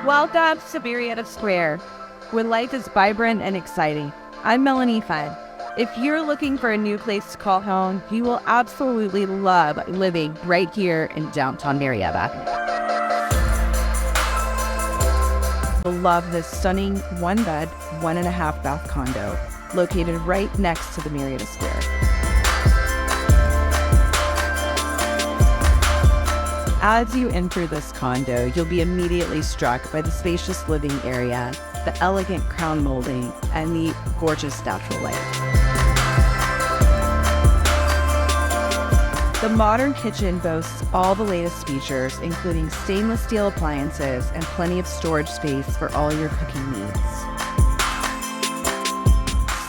Welcome to Marietta Square, where life is vibrant and exciting. I'm Melanie Fenn. If you're looking for a new place to call home, you will absolutely love living right here in downtown Marietta. You'll love this stunning one-bed, 1.5-bath condo located right next to the Marietta Square. As you enter this condo, you'll be immediately struck by the spacious living area, the elegant crown molding, and the gorgeous natural light. The modern kitchen boasts all the latest features, including stainless steel appliances and plenty of storage space for all your cooking needs.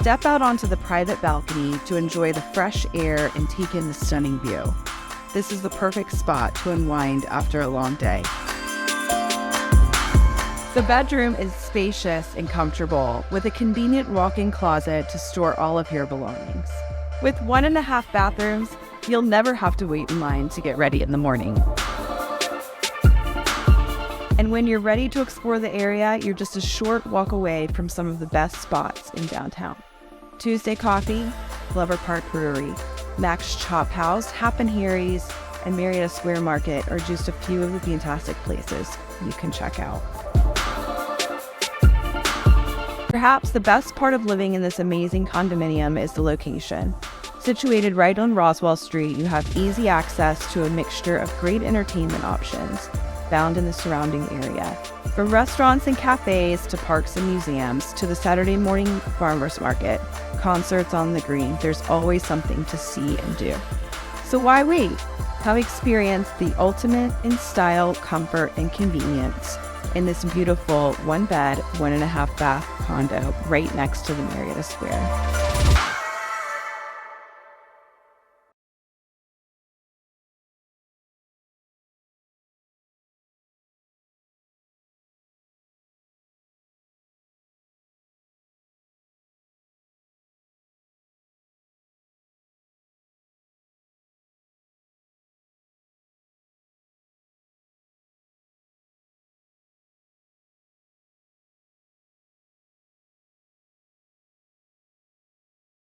Step out onto the private balcony to enjoy the fresh air and take in the stunning view. This is the perfect spot to unwind after a long day. The bedroom is spacious and comfortable, with a convenient walk-in closet to store all of your belongings. With 1.5 bathrooms, you'll never have to wait in line to get ready in the morning. And when you're ready to explore the area, you're just a short walk away from some of the best spots in downtown. Tuesday Coffee, Glover Park Brewery, Mac's Chop House, Happen Harry's, and Marietta Square Market are just a few of the fantastic places you can check out. Perhaps the best part of living in this amazing condominium is the location. Situated right on Roswell Street, you have easy access to a mixture of great entertainment options found in the surrounding area. From restaurants and cafes to parks and museums to the Saturday morning farmers market, concerts on the green, there's always something to see and do. So why wait? Come experience the ultimate in style, comfort, and convenience in this beautiful one-bed, 1.5-bath condo right next to the Marietta Square.